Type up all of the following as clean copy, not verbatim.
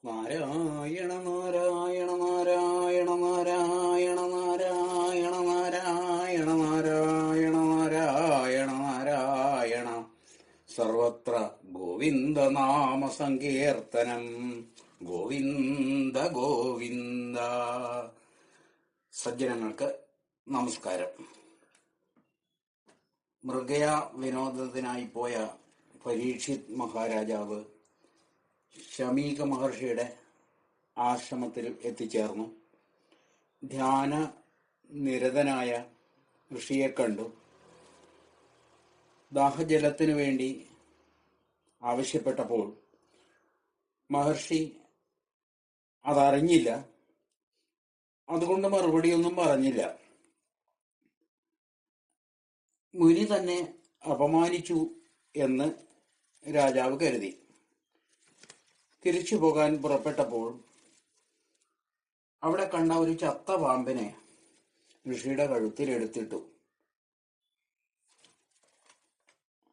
നാരായണ നാരായണ നാരായണ നാരായണ നാരായണ നാരായണ നാരായണ നാരായണ നാരായണ സർവത്ര ഗോവിന്ദനാമ സങ്കീർത്തനം. ഗോവിന്ദ ഗോവിന്ദ. സജ്ജനങ്ങൾക്ക് നമസ്കാരം. മൃഗയ വിനോദത്തിനായി പോയ പരീക്ഷിത് മഹാരാജാവ് ശമീക മഹർഷിയുടെ ആശ്രമത്തിൽ എത്തിച്ചേർന്നു. ധ്യാന നിരതനായ ഋഷിയെ കണ്ടു. ദാഹജലത്തിനു വേണ്ടി ആവശ്യപ്പെട്ടപ്പോൾ മഹർഷി അതറിഞ്ഞില്ല. അതുകൊണ്ട് മറുപടിയൊന്നും പറഞ്ഞില്ല. മുനി തന്നെ അപമാനിച്ചു എന്ന് രാജാവ് കരുതി. തിരിച്ചു പോകാൻ പുറപ്പെട്ടപ്പോൾ അവിടെ കണ്ട ഒരു ചത്ത പാമ്പിനെ ഋഷിയുടെ കഴുത്തിലെടുത്തിട്ടു.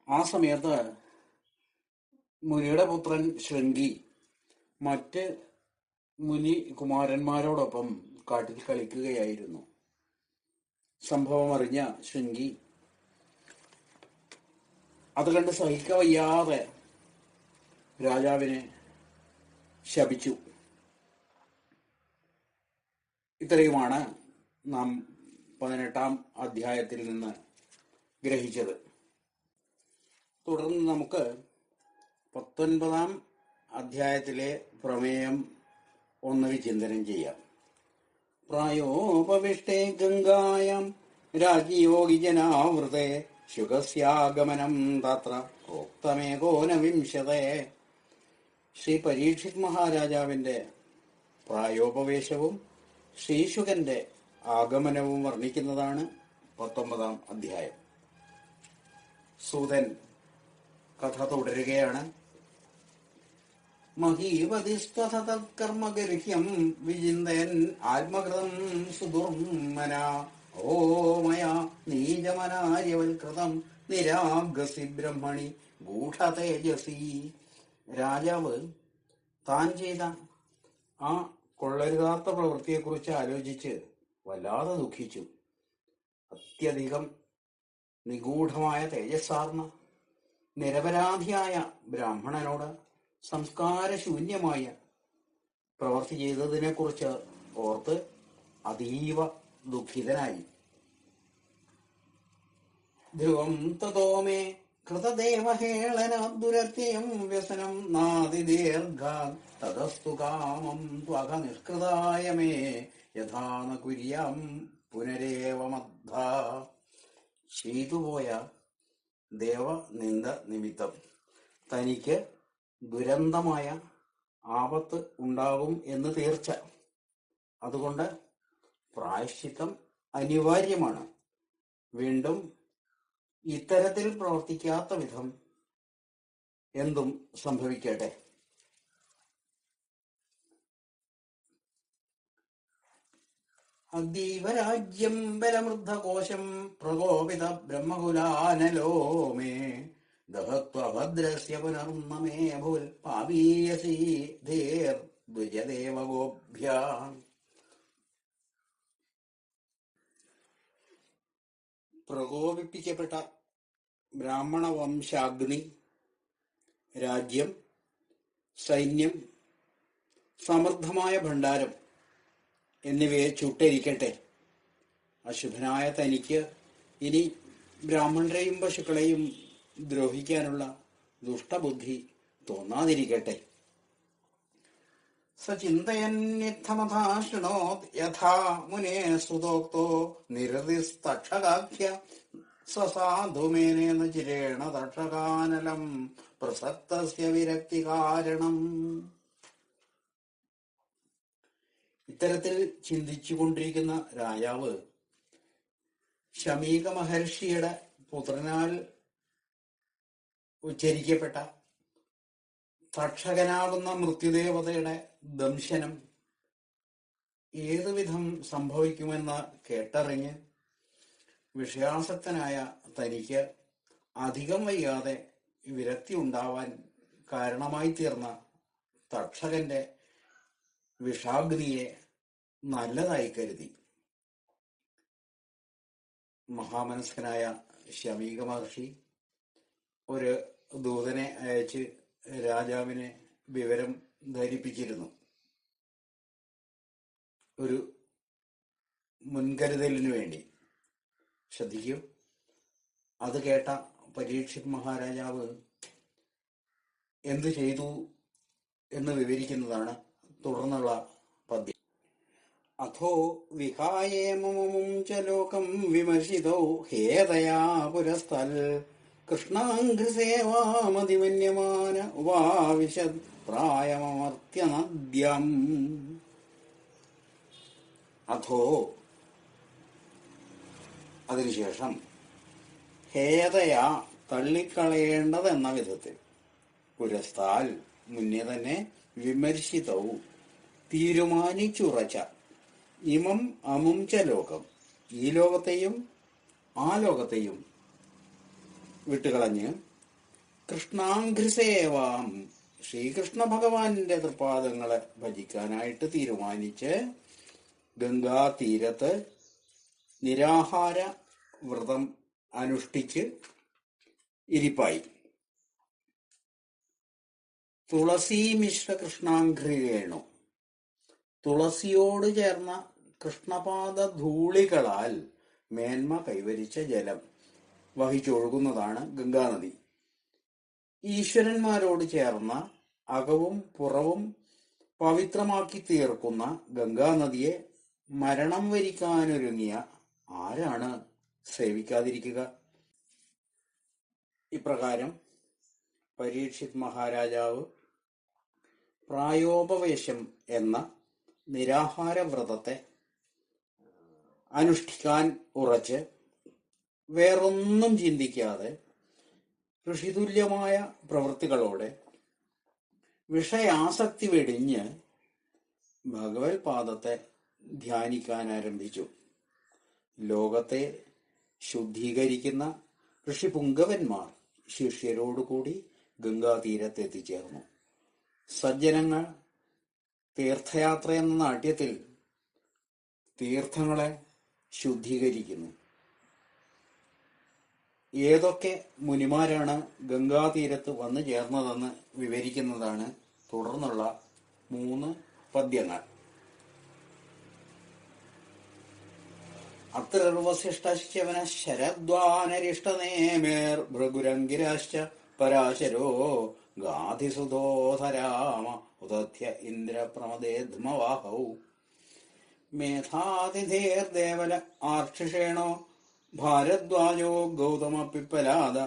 ആ സമയത്ത് മുനിയുടെ പുത്രൻ ശൃംഗി മറ്റ് മുനി കുമാരന്മാരോടൊപ്പം കാട്ടിൽ കളിക്കുകയായിരുന്നു. സംഭവം അറിഞ്ഞ ശൃംഗി അത് കണ്ട് സഹിക്കവയ്യാതെ രാജാവിനെ ശപിച്ചു. ഇത്രയുമാണ് നാം 18-ാം അധ്യായത്തിൽ നിന്ന് ഗ്രഹിച്ചത്. തുടർന്ന് നമുക്ക് 19-ാം അധ്യായത്തിലെ പ്രമേയം ഒന്ന് വിചിന്തനം ചെയ്യാം. പ്രായോപവിഷ്ടേ ഗംഗായാം രാജയോഗീജനാവൃതേ ശുഗസ്യാഗമനം തത്ര പ്രോക്തമേകോനവിംശതേ. ശ്രീ പരീക്ഷിത് മഹാരാജാവിന്റെ പ്രായോപവേശവും ശ്രീശുകന്റെ ആഗമനവും വർണ്ണിക്കുന്നതാണ് 19-ാം അധ്യായം. സൂതൻ കഥ തുടരുകയാണ്. മഹീപതിസ്തഥ തത്കർമ്മഗർഹ്യം വിചിന്തയൻ ആത്മകൃതം സുദുർമന ഓ മയാ നീചമനാര്യവൽകൃതം നിരാഗസി ബ്രഹ്മണി ഗൂഢതേജസി. രാജാവ് താൻ ചെയ്ത ആ കൊള്ളരുതാത്ത പ്രവൃത്തിയെക്കുറിച്ച് ആലോചിച്ച് വല്ലാതെ ദുഃഖിച്ചു. അത്യധികം നിഗൂഢമായ തേജസ്സാർന്ന നിരപരാധിയായ ബ്രാഹ്മണനോട് സംസ്കാരശൂന്യമായ പ്രവൃത്തി ചെയ്തതിനെക്കുറിച്ച് ഓർത്ത് അതീവ ദുഃഖിതനായി. ധ്രുവം തതോ മേ കൃതദേവഹേളനാദുരത്യം വ്യസനം നാദിദീർഘ തതസ്തു കാമം ത്വക നിഷ്കൃതായ മേ യഥാ ന കുര്യാം പുനരേവമദ്ധ. ചെയ്തുപോയ ദേവനിന്ദ നിമിത്തം തനിക്ക് ദുരന്തമായ ആപത്ത് ഉണ്ടാകും എന്ന് തീർച്ച. അതുകൊണ്ട് പ്രായശ്ചിത്തം അനിവാര്യമാണ്. വീണ്ടും ഇത്തരത്തിൽ പ്രവർത്തിക്കാത്ത വിധം എന്തും സംഭവിക്കട്ടെ. അദ്വൈവരാജ്യം ബലമൃദ്ധകോശം പ്രകോപിത ബ്രഹ്മകുലാനലോ മേ ദഹത്വഭദ്രസ്യ പുനർന്നമേ ഭൂൽ പാപീയസി ധീർ ദ്വിജദേവഗോഭ്യ. പ്രകോപിപ്പിക്കപ്പെട്ട ബ്രാഹ്മണ വംശാഗ്നി രാജ്യം, സൈന്യം, സമൃദ്ധമായ ഭണ്ഡാരം എന്നിവയെ ചുട്ടരിക്കട്ടെ. അശുഭനായ തനിക്ക് ഇനി ബ്രാഹ്മണരെയും പശുക്കളെയും ദ്രോഹിക്കാനുള്ള ദുഷ്ടബുദ്ധി തോന്നാതിരിക്കട്ടെ. സചിന്തയന്യഥമഥാ ശൃണോത് യഥാ മുനേ സുതോക്തോ നിരതിസ്തക്ഷകാഖ്യ സസാധുമേനേന ചിരേണ തക്ഷകാനലം പ്രസക്തസ്യ വിരക്തി കാരണം. ഇത്തരത്തിൽ ചിന്തിച്ചുകൊണ്ടിരിക്കുന്ന രാജാവ് ശമീക മഹർഷിയുടെ പുത്രനാൽ ഉച്ചരിക്കപ്പെട്ട തക്ഷകനാകുന്ന മൃത്യുദേവതയുടെ ദംശനം ഏതുവിധം സംഭവിക്കുമെന്ന് കേട്ടറിഞ്ഞ് വിഷയാസക്തനായ തനിക്ക് അധികം വൈകാതെ വിരക്തി ഉണ്ടാവാൻ കാരണമായി തീർന്ന തക്ഷകന്റെ വിഷാഗ്നിയെ നല്ലതായി കരുതി. മഹാമനസ്കനായ ശമീക മഹർഷി ഒരു ദൂതനെ അയച്ച് രാജാവിനെ വിവരം ധരിപ്പിച്ചിരുന്നു. ഒരു മുൻകരുതലിനു വേണ്ടി. ശ്രദ്ധിക്കൂ. അത് കേട്ട പരീക്ഷിത് മഹാരാജാവ് എന്തു ചെയ്തു എന്ന് വിവരിക്കുന്നതാണ് തുടർന്നുള്ള പദ്യം. അഥോ വിഹായേമമും ച ലോകം വിമർശിതോ ഹേതയാ പുരസ്തൽ കൃഷ്ണാംഘ്രിസേവാമതിമന്യമാന ഉപാവിശദ് പ്രായമമർത്യനദ്യം. അഥോ അതിനുശേഷം ഹേതയാ തള്ളിക്കളയേണ്ടതെന്ന വിധത്തിൽ പുരസ്താൽ മുന്നേ തന്നെ വിമർശിതവും തീരുമാനിച്ചുറച്ച ഇമം അമും ച ലോകം ഈ ലോകത്തെയും ആ ലോകത്തെയും വിട്ടുകളഞ്ഞ് കൃഷ്ണാംഘ്രിസേവാം ശ്രീകൃഷ്ണ ഭഗവാന്റെ തൃപാദങ്ങളെ ഭജിക്കാനായിട്ട് തീരുമാനിച്ച് ഗംഗാതീരത്ത് നിരാഹാര വ്രതം അനുഷ്ഠിച്ച് ഇരിപ്പായി. തുളസീ മിശ്ര കൃഷ്ണാംഘ്രികേണു തുളസിയോട് ചേർന്ന കൃഷ്ണപാദ ധൂളികളാൽ മേന്മ കൈവരിച്ച ജലം വഹിച്ചൊഴുകുന്നതാണ് ഗംഗാനദി. ഈശ്വരന്മാരോട് ചേർന്ന അകവും പുറവും പവിത്രമാക്കി തീർക്കുന്ന ഗംഗാനദിയെ മരണം വരിക്കാനൊരുങ്ങിയ ആരാണ് സേവിക്കാതിരിക്കുക? ഇപ്രകാരം പരീക്ഷിത് മഹാരാജാവ് പ്രായോപവേശം എന്ന നിരാഹാര വ്രതത്തെ അനുഷ്ഠിക്കാൻ ഉറച്ച് വേറൊന്നും ചിന്തിക്കാതെ ഋഷിതുല്യമായ പ്രവൃത്തികളോടെ വിഷയാസക്തി വെടിഞ്ഞ് ഭഗവത് പാദത്തെ ധ്യാനിക്കാൻ ആരംഭിച്ചു. ലോകത്തെ ശുദ്ധീകരിക്കുന്ന ഋഷിപുങ്കവന്മാർ ശിഷ്യരോടുകൂടി ഗംഗാതീരത്തെത്തിച്ചേർന്നു. സജ്ജനങ്ങൾ തീർത്ഥയാത്ര എന്ന നാട്യത്തിൽ തീർത്ഥങ്ങളെ ശുദ്ധീകരിക്കുന്നു. ഏതൊക്കെ മുനിമാരാണ് ഗംഗാതീരത്ത് വന്നു ചേർന്നതെന്ന് വിവരിക്കുന്നതാണ് തുടർന്നുള്ള 3 പദ്യങ്ങൾ. അത്രർവശിഷ്ടശ്ചവന ശരദ്വാനരിഷ്ടനേമേർ ഭൃഗുരംഗിരാശ്ച പരാശരോ ഗാധിസുധോധരാമ ഉദധ്യ ഇന്ദ്രപ്രമദേധ്മവാഹൗ മേധാതിഥേർദേവല ആർഷിഷേണോ ഭാരദ്വാജോ ഗൗതമ പിപ്പലാദ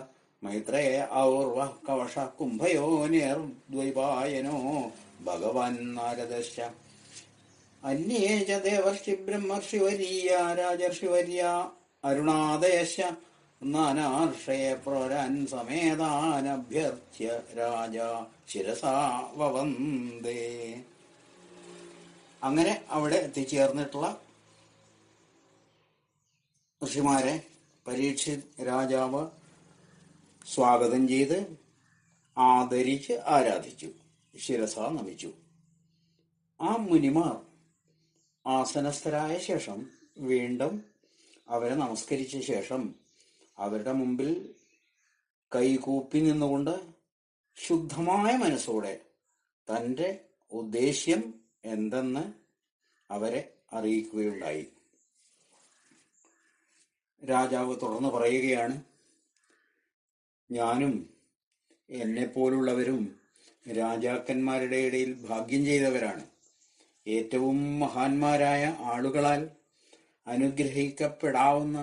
മൈത്രേയ ഔർവ കവശ കുംഭയോനിർദ്വൈപായനോ ഭഗവാൻ നാരദശ്ച അന്യേ ച ദേവർഷി ബ്രഹ്മർഷിവരീയ രാജർഷിവര്യ അരുണാദയശ്ച നാനാർഷയ പ്രോരാൻ സമേതാനഭ്യർത്ഥ്യ രാജ ശിരസാ വവന്ദേ. അങ്ങനെ അവിടെ എത്തിച്ചേർന്നിട്ടുള്ള ഋഷിമാരെ പരീക്ഷിത് രാജാവ് സ്വാഗതം ചെയ്ത് ആദരിച്ച് ആരാധിച്ചു, ശിരസ നമിച്ചു. ആ മുനിമാർ ആസനസ്ഥരായ ശേഷം വീണ്ടും അവരെ നമസ്കരിച്ച ശേഷം അവരുടെ മുമ്പിൽ കൈകൂപ്പി നിന്നുകൊണ്ട് ശുദ്ധമായ മനസ്സോടെ തൻ്റെ ഉദ്ദേശ്യം എന്തെന്ന് അവരെ അറിയിക്കുകയുണ്ടായി. രാജാവ് തുടർന്ന് പറയുകയാണ്, ഞാനും എന്നെപ്പോലുള്ളവരും രാജാക്കന്മാരുടെ ഇടയിൽ ഭാഗ്യം ചെയ്തവരാണ്. ഏറ്റവും മഹാന്മാരായ ആളുകളാൽ അനുഗ്രഹിക്കപ്പെടാവുന്ന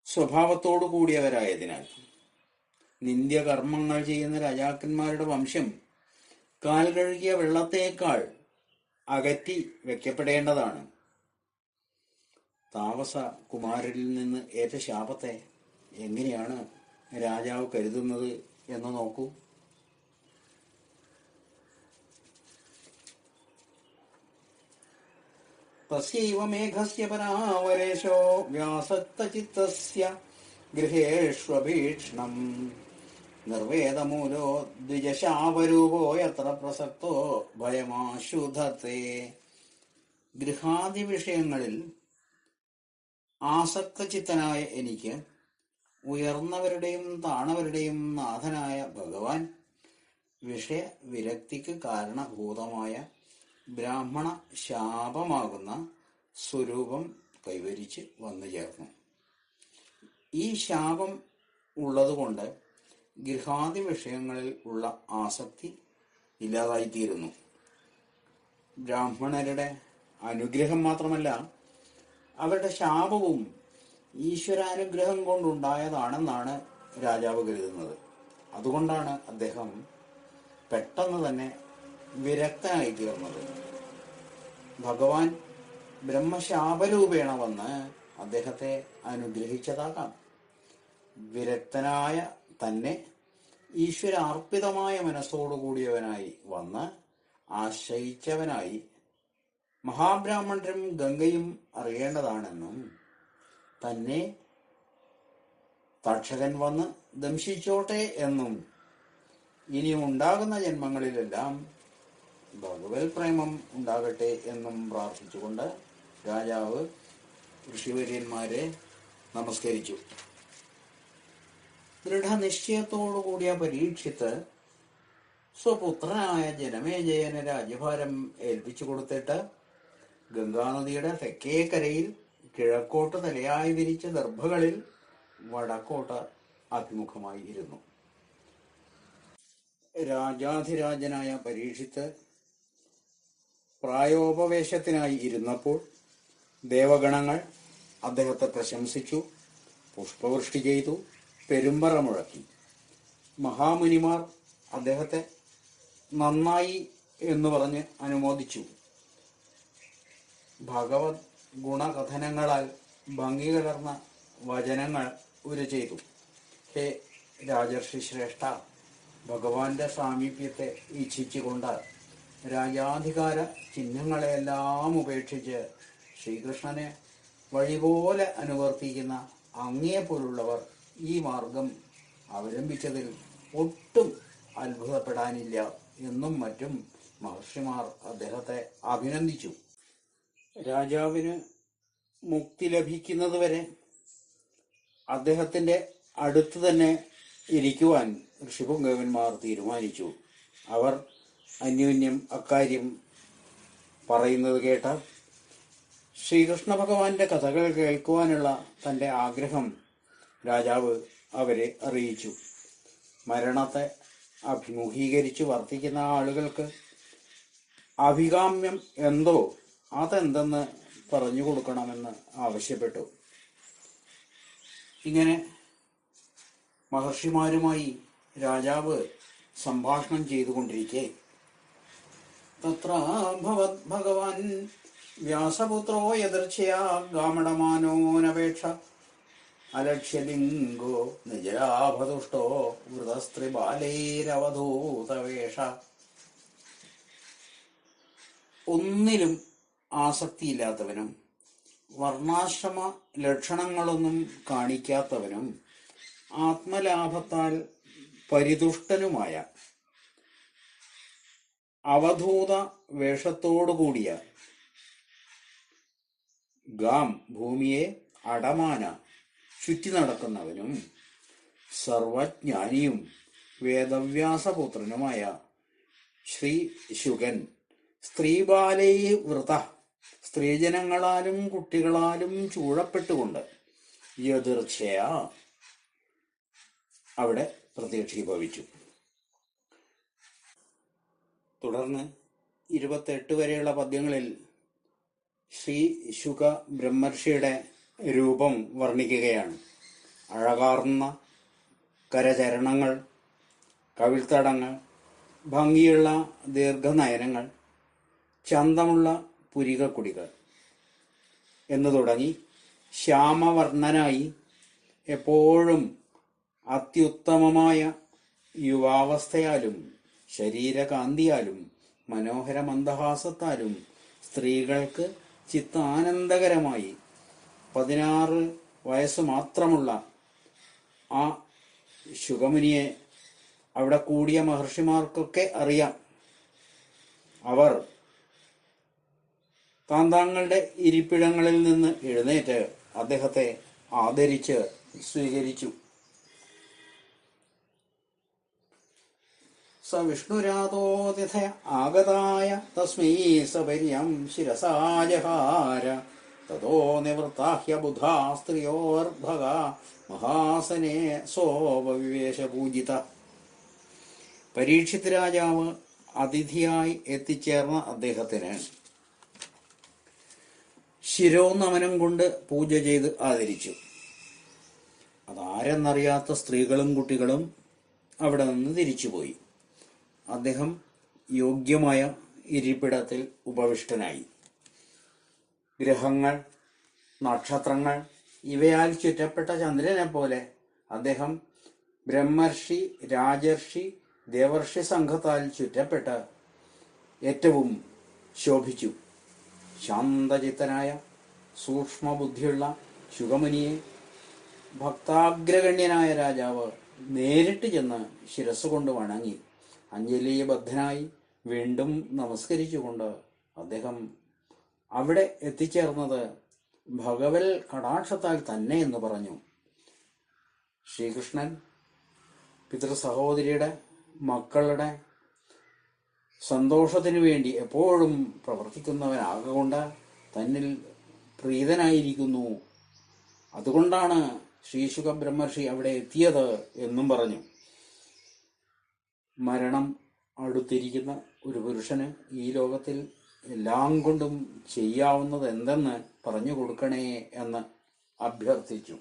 സ്വഭാവത്തോടു കൂടിയവരായതിനാൽ നിന്ദ്യകർമ്മങ്ങൾ ചെയ്യുന്ന രാജാക്കന്മാരുടെ വംശം കാൽ കഴുകിയ വെള്ളത്തേക്കാൾ അകറ്റി വെക്കപ്പെടേണ്ടതാണ്. താമസ കുമാരരിൽ നിന്ന് ഏറ്റ ശാപത്തെ എങ്ങനെയാണ് രാജാവ് കരുതുന്നത് എന്ന് നോക്കൂ. തസ്യൈവ മേഘസ്യ പരാവരേശോ വ്യാസക്തചിത്തസ്യ ഗൃഹേഷ്വഭീക്ഷ്ണം നിർവേദമൂലോ ദ്വിജശാപരൂപോ എത്ര പ്രസക്തോ ഭയമാശുധത്തെ. ഗൃഹാദി വിഷയങ്ങളിൽ ആസക്തചിത്തനായ എനിക്ക് ഉയർന്നവരുടെയും താണവരുടെയും നാഥനായ ഭഗവാൻ വിഷയ വിരക്തിക്ക് കാരണഭൂതമായ ബ്രാഹ്മണ ശാപമാകുന്ന സ്വരൂപം കൈവരിച്ച് വന്നു ചേർന്നു. ഈ ശാപം ഉള്ളതുകൊണ്ട് ഗൃഹാദി വിഷയങ്ങളിൽ ഉള്ള ആസക്തി ഇല്ലാതായിത്തീരുന്നു. ബ്രാഹ്മണരുടെ അനുഗ്രഹം മാത്രമല്ല, അവരുടെ ശാപവും ഈശ്വരാനുഗ്രഹം കൊണ്ടുണ്ടായതാണെന്നാണ് രാജാവ് കരുതുന്നത്. അതുകൊണ്ടാണ് അദ്ദേഹം പെട്ടെന്ന് തന്നെ വിരക്തനായി തീർന്നത്. ഭഗവാൻ ബ്രഹ്മശാപരൂപേണ വന്ന് അദ്ദേഹത്തെ അനുഗ്രഹിച്ചതാകാം. വിരക്തനായ തന്നെ ഈശ്വരാർപ്പിതമായ മനസ്സോടുകൂടിയവനായി വന്ന് ആശ്രയിച്ചവനായി മഹാബ്രാഹ്മണരും ഗംഗയും അറിയേണ്ടതാണെന്നും തന്നെ തക്ഷകൻ വന്ന് ദംശിച്ചോട്ടെ എന്നും ഇനിയും ഉണ്ടാകുന്ന ജന്മങ്ങളിലെല്ലാം ഭഗവത് പ്രേമം ഉണ്ടാകട്ടെ എന്നും പ്രാർത്ഥിച്ചുകൊണ്ട് രാജാവ് ഋഷിവര്യന്മാരെ നമസ്കരിച്ചു. ദൃഢനിശ്ചയത്തോടുകൂടിയ പരീക്ഷിത്ത് സ്വപുത്രനായ ജനമേജയന് രാജ്യഭാരം ഏൽപ്പിച്ചു കൊടുത്തിട്ട് ഗംഗാനദിയുടെ തെക്കേക്കരയിൽ കിഴക്കോട്ട് തലയായി വിരിച്ച ദർഭകളിൽ വടക്കോട്ട് അഭിമുഖമായി ഇരുന്നു. രാജാധിരാജനായ പരീക്ഷിത്ത് പ്രായോപവേശത്തിനായി ഇരുന്നപ്പോൾ ദേവഗണങ്ങൾ അദ്ദേഹത്തെ പ്രശംസിച്ചു, പുഷ്പവൃഷ്ടി ചെയ്തു, പെരുമ്പറ മുഴക്കി. മഹാമുനിമാർ അദ്ദേഹത്തെ നന്നായി എന്ന് പറഞ്ഞ് അനുമോദിച്ചു. ഭഗവത് ഗുണകഥനങ്ങളാൽ ഭംഗി കലർന്ന വചനങ്ങൾ ഉര ചെയ്തു. ഹേ രാജർഷി ശ്രേഷ്ഠ, ഭഗവാന്റെ സാമീപ്യത്തെ ഇച്ഛിച്ചുകൊണ്ട് രാജാധികാര ചിഹ്നങ്ങളെല്ലാം ഉപേക്ഷിച്ച് ശ്രീകൃഷ്ണനെ വഴിപോലെ അനുവർത്തിക്കുന്ന അങ്ങയെപ്പോലുള്ളവർ ഈ മാർഗം അവലംബിച്ചതിൽ ഒട്ടും അത്ഭുതപ്പെടാനില്ല എന്നും മറ്റും മഹർഷിമാർ അദ്ദേഹത്തെ അഭിനന്ദിച്ചു. രാജാവിന് മുക്തി ലഭിക്കുന്നതുവരെ അദ്ദേഹത്തിന്റെ അടുത്ത് തന്നെ ഇരിക്കുവാൻ ഋഷിപുങ്കവന്മാർ തീരുമാനിച്ചു. അവർ അന്യോന്യം അക്കാര്യം പറയുന്നത് കേട്ട ശ്രീകൃഷ്ണ ഭഗവാന്റെ കഥകൾ കേൾക്കുവാനുള്ള തന്റെ ആഗ്രഹം രാജാവ് അവരെ അറിയിച്ചു. മരണത്തെ അഭിമുഖീകരിച്ച് വർത്തിക്കുന്ന ആളുകൾക്ക് അഭികാമ്യം എന്തോ അതെന്തെന്ന് പറഞ്ഞു കൊടുക്കണമെന്ന് ആവശ്യപ്പെട്ടു. ഇങ്ങനെ മഹർഷിമാരുമായി രാജാവ് സംഭാഷണം ചെയ്തുകൊണ്ടിരിക്കെ തത്ര ഭഗവാൻ വ്യാസപുത്രോ യദർച്ഛയാ ഗാമടമാനോനപേക്ഷ അലക്ഷ്യലിംഗോ നിജരാഭതുഷ്ടോ വൃതസ്ത്രീബാലൈരവധൂതവേഷ. ഒന്നിലും ആസക്തിയില്ലാത്തവനും വർണ്ണാശ്രമ ലക്ഷണങ്ങളൊന്നും കാണിക്കാത്തവനും ആത്മലാഭത്താൽ പരിതുഷ്ടനുമായ അവധൂത വേഷത്തോടുകൂടിയ ഗാം ഭൂമിയെ അടമാന ചുറ്റി നടക്കുന്നവനും സർവജ്ഞാനിയും വേദവ്യാസപുത്രനുമായ ശ്രീ ശുകൻ സ്ത്രീബാലൈ വൃത, സ്ത്രീജനങ്ങളാലും കുട്ടികളാലും ചൂഴപ്പെട്ടുകൊണ്ട് യദീർച്ഛയാ അവിടെ പ്രത്യക്ഷീഭവിച്ചു. തുടർന്ന് 28 വരെയുള്ള പദ്യങ്ങളിൽ ശ്രീ ശുക ബ്രഹ്മർഷിയുടെ രൂപം വർണ്ണിക്കുകയാണ്. അഴകാർന്ന കരചരണങ്ങൾ, കവിൾത്തടങ്ങൾ, ഭംഗിയുള്ള ദീർഘനയനങ്ങൾ, ചന്തമുള്ള പുരികക്കുടികൾ എന്നു തുടങ്ങി ശ്യാമവർണ്ണനായി എപ്പോഴും അത്യുത്തമമായ യുവാവസ്ഥയാലും ശരീരകാന്തിയാലും മനോഹര മന്ദഹാസത്താലും സ്ത്രീകൾക്ക് ചിത്താനന്ദകരമായി 16 വയസ്സ് മാത്രമുള്ള ആ ശുഗമുനിയെ അവിടെ കൂടിയ മഹർഷിമാർക്കൊക്കെ അറിയാം. അവർ താന്താങ്ങളുടെ ഇരിപ്പിടങ്ങളിൽ നിന്ന് എഴുന്നേറ്റ് അദ്ദേഹത്തെ ആദരിച്ച് സ്വീകരിച്ചു. സ വിഷ്ണുരാതോതിഥ ആഗതായ തസ്മൈ സപര്യം ശിരസാജഹാര തതോ നിവൃത്താഹ്യ ബുധാ സ്ത്രിയോർഭഗ മഹാസനേ സോപവിവേശ പൂജിത. പരീക്ഷിത് രാജാവ് അതിഥിയായി എത്തിച്ചേർന്ന അദ്ദേഹത്തിന് ശിരോനമനം കൊണ്ട് പൂജ ചെയ്ത് ആദരിച്ചു. അതാരെന്നറിയാത്ത സ്ത്രീകളും കുട്ടികളും അവിടെ നിന്ന് തിരിച്ചുപോയി. അദ്ദേഹം യോഗ്യമായ ഇരിപ്പിടത്തിൽ ഉപവിഷ്ടനായി. ഗ്രഹങ്ങൾ, നക്ഷത്രങ്ങൾ ഇവയാൽ ചുറ്റപ്പെട്ട ചന്ദ്രനെ പോലെ അദ്ദേഹം ബ്രഹ്മർഷി, രാജർഷി, ദേവർഷി സംഘത്താൽ ചുറ്റപ്പെട്ട് ഏറ്റവും ശോഭിച്ചു. ശാന്തചിത്തനായ സൂക്ഷ്മബുദ്ധിയുള്ള ശുഗമുനിയെ ഭക്താഗ്രഗണ്യനായ രാജാവ് നേരിട്ട് ചെന്ന് ശിരസ്സുകൊണ്ട് വണങ്ങി അഞ്ജലിബദ്ധനായി വീണ്ടും നമസ്കരിച്ചുകൊണ്ട് അദ്ദേഹം അവിടെ എത്തിച്ചേർന്നത് ഭഗവൽ കടാക്ഷത്താൽ തന്നെ എന്ന് പറഞ്ഞു. ശ്രീകൃഷ്ണൻ പിതൃസഹോദരിയുടെ മക്കളുടെ സന്തോഷത്തിനു വേണ്ടി എപ്പോഴും പ്രവർത്തിക്കുന്നവനാകൊണ്ട് തന്നിൽ പ്രീതനായിരിക്കുന്നു. അതുകൊണ്ടാണ് ശ്രീശുക ബ്രഹ്മർഷി അവിടെ എത്തിയത് എന്നും പറഞ്ഞു. മരണം അടുത്തിരിക്കുന്ന ഒരു പുരുഷന് ഈ ലോകത്തിൽ എല്ലാം കൊണ്ടും ചെയ്യാവുന്നത് എന്തെന്ന് പറഞ്ഞു കൊടുക്കണേ എന്ന് അഭ്യർത്ഥിച്ചു.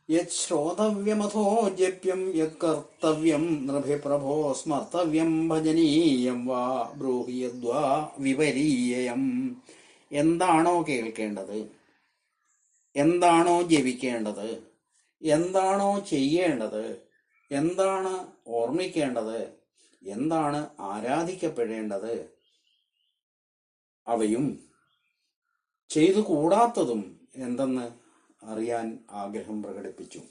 യത് ശ്രോതവ്യമഥോ ജപ്യം യത് കർത്തവ്യം നൃഭിപ്രഭോ സ്മർത്തവ്യം ഭജനീയം വാ ബ്രൂഹി യദ്വാ വിപരീയം. എന്താണോ കേൾക്കേണ്ടത്, എന്താണോ ജപിക്കേണ്ടത്, എന്താണോ ചെയ്യേണ്ടത്, എന്താണ് ഓർമ്മിക്കേണ്ടത്, എന്താണ് ആരാധിക്കപ്പെടേണ്ടത്, അവയും ചെയ്തു കൂടാത്തതും എന്തെന്ന് അറിയാൻ ആഗ്രഹം പ്രകടിപ്പിച്ചു.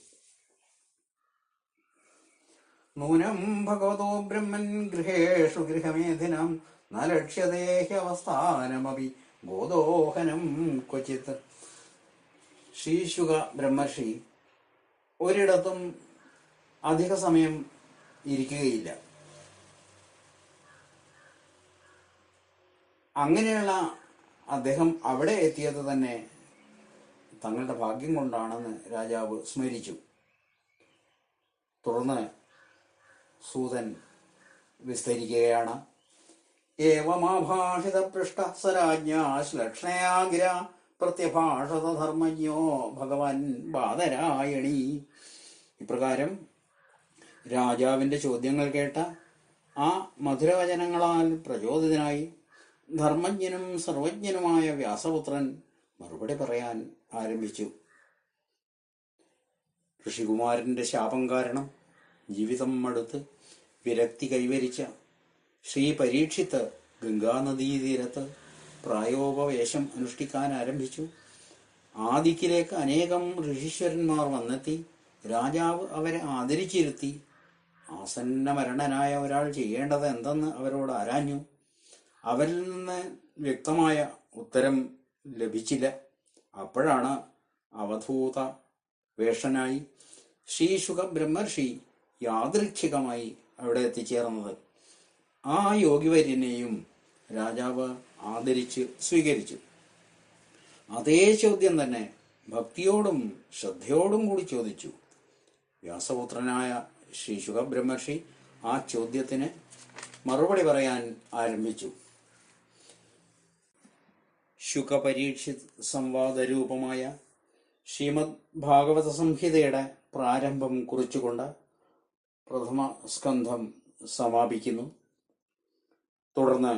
നൂനം ഭഗവതോ ബ്രഹ്മൻ ഗൃഹേഷു ഗൃഹമേധിനം ന ലക്ഷ്യദേഹ്യവസ്ഥാനമപി ഗോദോഹനം ക്വചിത്. ശ്രീശുക ബ്രഹ്മർഷി ഒരിടത്തും അധിക സമയം ഇരിക്കുകയില്ല. അങ്ങനെയുള്ള അദ്ദേഹം അവിടെ എത്തിയത് തന്നെ തങ്ങളുടെ ഭാഗ്യം കൊണ്ടാണെന്ന് രാജാവ് സ്മരിച്ചു. തുടർന്ന് സൂതൻ വിസ്തരിക്കുകയാണ്. ഏവമാഭാഷിത പൃഷ്ട സരാജ്ഞാ ശ്ലക്ഷണയാഗിര പ്രത്യഭാഷത ധർമ്മജ്ഞോ ഭഗവാൻ ബാദരായണി. ഇപ്രകാരം രാജാവിൻ്റെ ചോദ്യങ്ങൾ കേട്ട ആ മധുരവചനങ്ങളാൽ പ്രചോദിതനായി ധർമ്മജ്ഞനും സർവജ്ഞനുമായ വ്യാസപുത്രൻ മറുപടി പറയാൻ ആരംഭിച്ചു. ഋഷികുമാരന്റെ ശാപം കാരണം ജീവിതം മടുത്ത് വിരക്തി കൈവരിച്ച ശ്രീ പരീക്ഷിത്ത് ഗംഗാനദീതീരത്ത് പ്രായോപവേശം അനുഷ്ഠിക്കാൻ ആരംഭിച്ചു. ആ ദിക്കിലേക്ക് അനേകം ഋഷീശ്വരന്മാർ വന്നെത്തി. രാജാവ് അവരെ ആദരിച്ചിരുത്തി. ആസന്ന മരണനായ ഒരാൾ ചെയ്യേണ്ടത് എന്തെന്ന് അവരോട് ആരാഞ്ഞു. അവരിൽ നിന്ന് വ്യക്തമായ ഉത്തരം ലഭിച്ചില്ല. അപ്പോഴാണ് അവധൂത വേഷനായി ശ്രീശുക ബ്രഹ്മർഷി യാദൃച്ഛികമായി അവിടെ എത്തിച്ചേർന്നത്. ആ യോഗിവര്യനെയും രാജാവ് ആദരിച്ച് സ്വീകരിച്ചു. അതേ ചോദ്യം തന്നെ ഭക്തിയോടും ശ്രദ്ധയോടും കൂടി ചോദിച്ചു. വ്യാസപുത്രനായ ശ്രീശുക ബ്രഹ്മർഷി ആ ചോദ്യത്തിന് മറുപടി ആരംഭിച്ചു. ശുകപരീക്ഷിത് സംവാദരൂപമായ ശ്രീമദ് ഭാഗവത സംഹിതയുടെ പ്രാരംഭം കുറിച്ചുകൊണ്ട് പ്രഥമ സ്കന്ധം സമാപിക്കുന്നു. തുടർന്ന്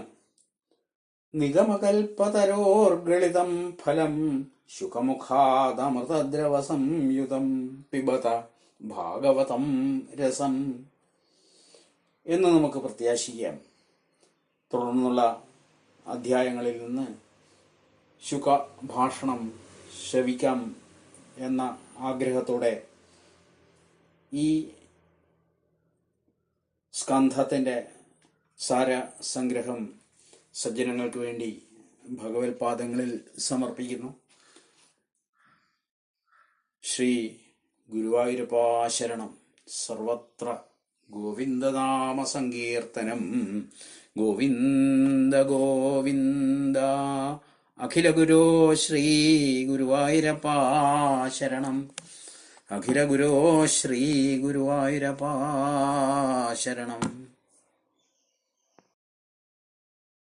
നിഗമകൽപതരോർഗളിതം ഫലം ശുകമുഖാദമൃതദ്രവ സംയുതം പിബത ഭാഗവതം രസം എന്ന് നമുക്ക് പ്രത്യാശിക്കാം. തുടർന്നുള്ള അധ്യായങ്ങളിൽ നിന്ന് ശുക ഭാഷണം ശ്രവിക്കാം എന്ന ആഗ്രഹത്തോടെ ഈ സ്കന്ധത്തിൻ്റെ സാരസംഗ്രഹം സജ്ജനങ്ങൾക്ക് വേണ്ടി ഭഗവത് പാദങ്ങളിൽ സമർപ്പിക്കുന്നു. ശ്രീ ഗുരുവായൂരപ്പാ ശരണം. സർവത്ര ഗോവിന്ദനാമ സങ്കീർത്തനം. ഗോവിന്ദ ഗോവിന്ദ. അഖില ഗുരോ ശ്രീ ഗുരുവായൂരപ്പാ ശരണം. അഖില ഗുരോ ശ്രീ ഗുരുവായൂരപ്പാ ശരണം.